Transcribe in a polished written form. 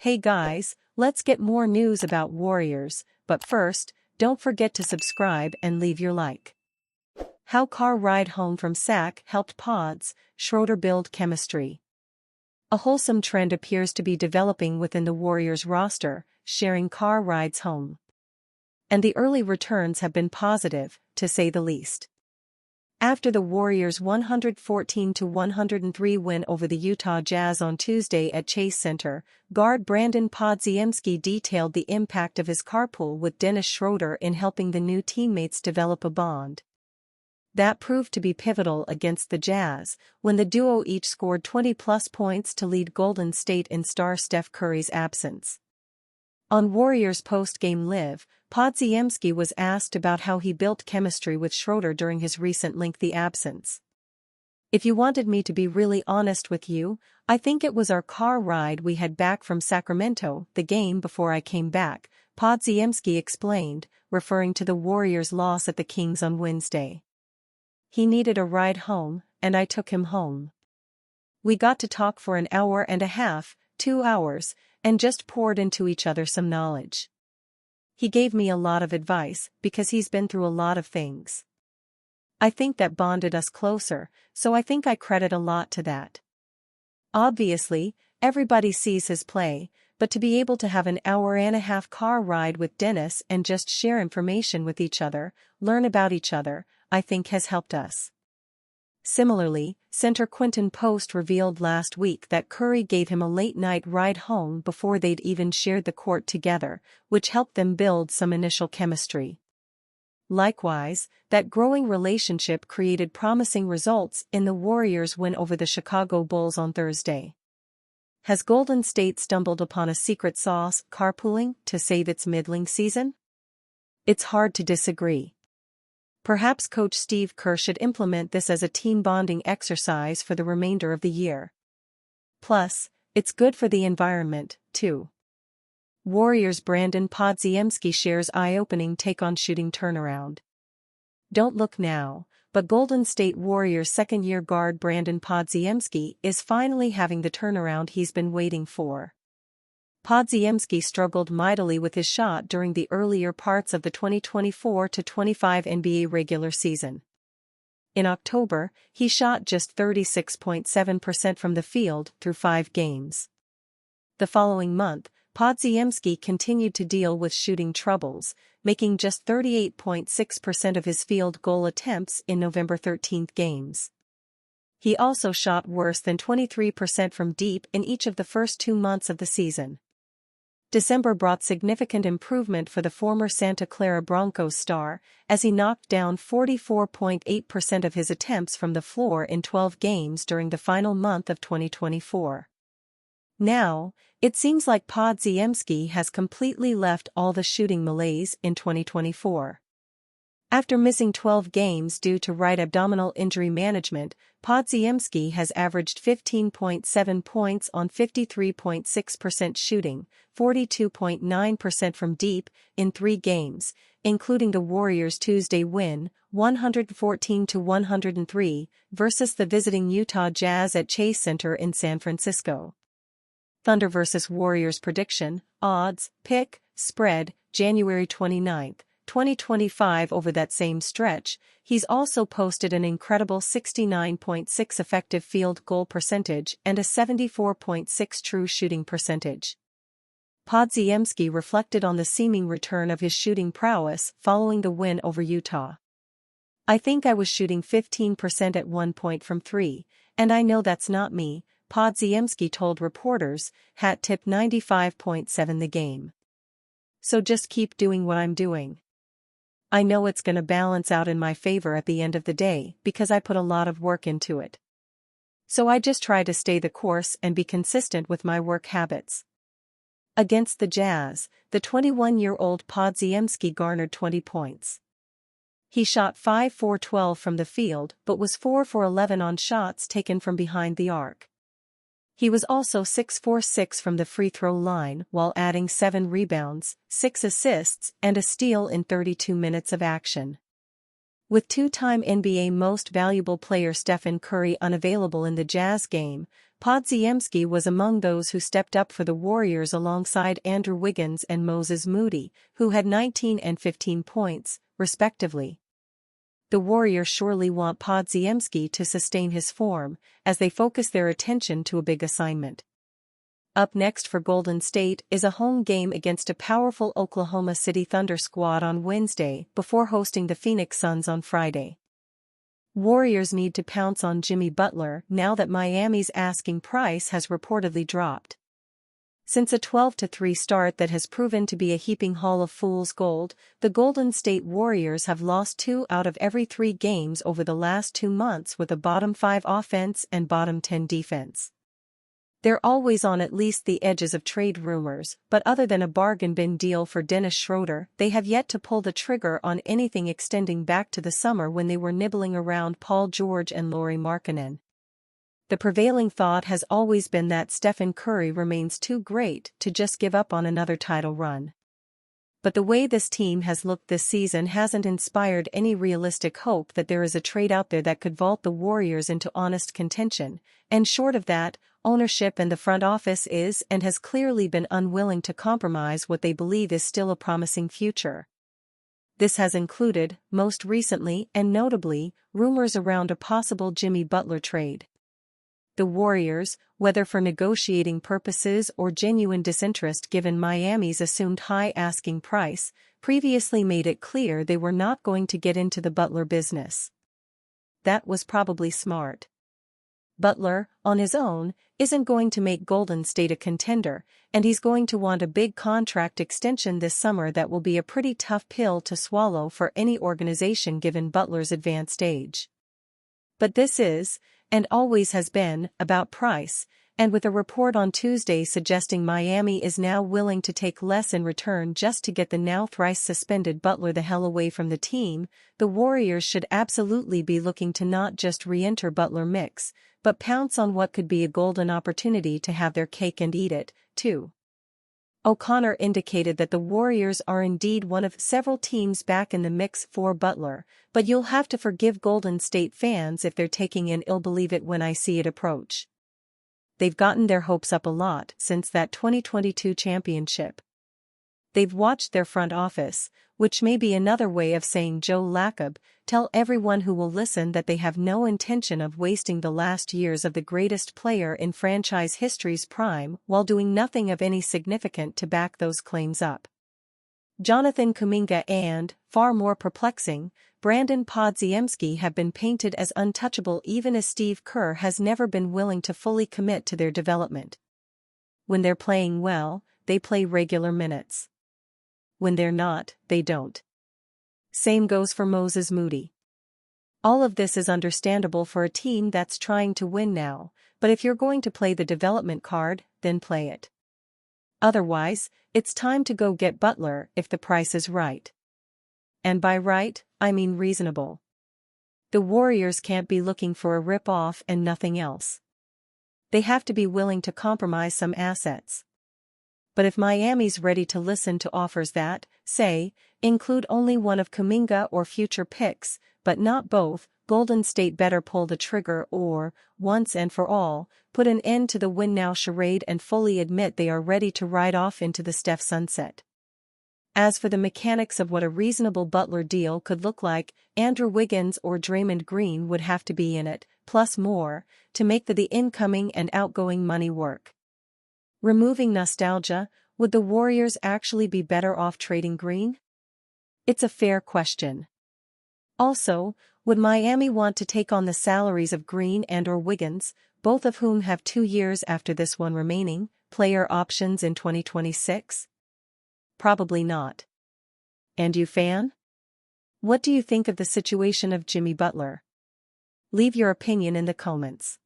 Hey guys, let's get more news about Warriors, but first, don't forget to subscribe and leave your like. How car ride home from sack helped Pods, Schroeder build chemistry. A wholesome trend appears to be developing within the Warriors roster, sharing car rides home. And the early returns have been positive, to say the least. After the Warriors' 114-103 win over the Utah Jazz on Tuesday at Chase Center, guard Brandon Podziemski detailed the impact of his carpool with Dennis Schroeder in helping the new teammates develop a bond. That proved to be pivotal against the Jazz, when the duo each scored 20-plus points to lead Golden State in star Steph Curry's absence. On Warriors post-game live, Podziemski was asked about how he built chemistry with Schroeder during his recent lengthy absence. "If you wanted me to be really honest with you, I think it was our car ride we had back from Sacramento, the game before I came back," Podziemski explained, referring to the Warriors' loss at the Kings on Wednesday. "He needed a ride home, and I took him home. We got to talk for an hour and a half, 2 hours, and just poured into each other some knowledge. He gave me a lot of advice because he's been through a lot of things. I think that bonded us closer, so I think I credit a lot to that. Obviously, everybody sees his play, but to be able to have an hour-and-a-half car ride with Dennis and just share information with each other, learn about each other, I think has helped us." Similarly, center Quinton Post revealed last week that Curry gave him a late-night ride home before they'd even shared the court together, which helped them build some initial chemistry. Likewise, that growing relationship created promising results in the Warriors' win over the Chicago Bulls on Thursday. Has Golden State stumbled upon a secret sauce, carpooling, to save its middling season? It's hard to disagree. Perhaps Coach Steve Kerr should implement this as a team bonding exercise for the remainder of the year. Plus, it's good for the environment, too. Warriors' Brandon Podziemski shares eye-opening take on shooting turnaround. Don't look now, but Golden State Warriors' second-year guard Brandon Podziemski is finally having the turnaround he's been waiting for. Podziemski struggled mightily with his shot during the earlier parts of the 2024-25 NBA regular season. In October, he shot just 36.7% from the field through 5 games. The following month, Podziemski continued to deal with shooting troubles, making just 38.6% of his field goal attempts in November 13 games. He also shot worse than 23% from deep in each of the first 2 months of the season. December brought significant improvement for the former Santa Clara Broncos star, as he knocked down 44.8% of his attempts from the floor in 12 games during the final month of 2024. Now, it seems like Podziemski has completely left all the shooting malaise in 2024. After missing 12 games due to right abdominal injury management, Podziemski has averaged 15.7 points on 53.6% shooting, 42.9% from deep, in 3 games, including the Warriors' Tuesday win, 114-103, versus the visiting Utah Jazz at Chase Center in San Francisco. Thunder vs. Warriors prediction, odds, pick, spread, January 29, 2025. Over that same stretch, he's also posted an incredible 69.6 effective field goal percentage and a 74.6 true shooting percentage. Podziemski reflected on the seeming return of his shooting prowess following the win over Utah. "I think I was shooting 15% at one point from 3, and I know that's not me," Podziemski told reporters, hat tip 95.7 the game. "So just keep doing what I'm doing. I know it's gonna balance out in my favor at the end of the day because I put a lot of work into it. So I just try to stay the course and be consistent with my work habits." Against the Jazz, the 21-year-old Podziemski garnered 20 points. He shot 5-for-12 from the field but was 4-for-11 on shots taken from behind the arc. He was also 6-for-6 from the free throw line while adding 7 rebounds, 6 assists, and a steal in 32 minutes of action. With two-time NBA Most Valuable Player Stephen Curry unavailable in the Jazz game, Podziemski was among those who stepped up for the Warriors alongside Andrew Wiggins and Moses Moody, who had 19 and 15 points, respectively. The Warriors surely want Podziemski to sustain his form, as they focus their attention to a big assignment. Up next for Golden State is a home game against a powerful Oklahoma City Thunder squad on Wednesday before hosting the Phoenix Suns on Friday. Warriors need to pounce on Jimmy Butler now that Miami's asking price has reportedly dropped. Since a 12-3 start that has proven to be a heaping haul of fool's gold, the Golden State Warriors have lost 2 out of every 3 games over the last 2 months with a bottom 5 offense and bottom 10 defense. They're always on at least the edges of trade rumors, but other than a bargain bin deal for Dennis Schroeder, they have yet to pull the trigger on anything extending back to the summer when they were nibbling around Paul George and Lauri Markkanen. The prevailing thought has always been that Stephen Curry remains too great to just give up on another title run. But the way this team has looked this season hasn't inspired any realistic hope that there is a trade out there that could vault the Warriors into honest contention, and short of that, ownership and the front office is and has clearly been unwilling to compromise what they believe is still a promising future. This has included, most recently and notably, rumors around a possible Jimmy Butler trade. The Warriors, whether for negotiating purposes or genuine disinterest given Miami's assumed high asking price, previously made it clear they were not going to get into the Butler business. That was probably smart. Butler, on his own, isn't going to make Golden State a contender, and he's going to want a big contract extension this summer that will be a pretty tough pill to swallow for any organization given Butler's advanced age. But this is, and always has been, about price, and with a report on Tuesday suggesting Miami is now willing to take less in return just to get the now thrice-suspended Butler the hell away from the team, the Warriors should absolutely be looking to not just re-enter Butler mix, but pounce on what could be a golden opportunity to have their cake and eat it, too. O'Connor indicated that the Warriors are indeed one of several teams back in the mix for Butler, but you'll have to forgive Golden State fans if they're taking an "I'll believe it when I see it" approach. They've gotten their hopes up a lot since that 2022 championship. They've watched their front office, which may be another way of saying Joe Lacob, tell everyone who will listen that they have no intention of wasting the last years of the greatest player in franchise history's prime while doing nothing of any significance to back those claims up. Jonathan Kuminga and, far more perplexing, Brandon Podziemski have been painted as untouchable even as Steve Kerr has never been willing to fully commit to their development. When they're playing well, they play regular minutes. When they're not, they don't. Same goes for Moses Moody. All of this is understandable for a team that's trying to win now, but if you're going to play the development card, then play it. Otherwise, it's time to go get Butler if the price is right. And by right, I mean reasonable. The Warriors can't be looking for a rip-off and nothing else. They have to be willing to compromise some assets. But if Miami's ready to listen to offers that, say, include only one of Kuminga or future picks, but not both, Golden State better pull the trigger or, once and for all, put an end to the win-now charade and fully admit they are ready to ride off into the Steph sunset. As for the mechanics of what a reasonable Butler deal could look like, Andrew Wiggins or Draymond Green would have to be in it, plus more, to make the incoming and outgoing money work. Removing nostalgia, would the Warriors actually be better off trading Green? It's a fair question. Also, would Miami want to take on the salaries of Green and/or Wiggins, both of whom have 2 years after this one remaining, player options in 2026? Probably not. And you, fan? What do you think of the situation of Jimmy Butler? Leave your opinion in the comments.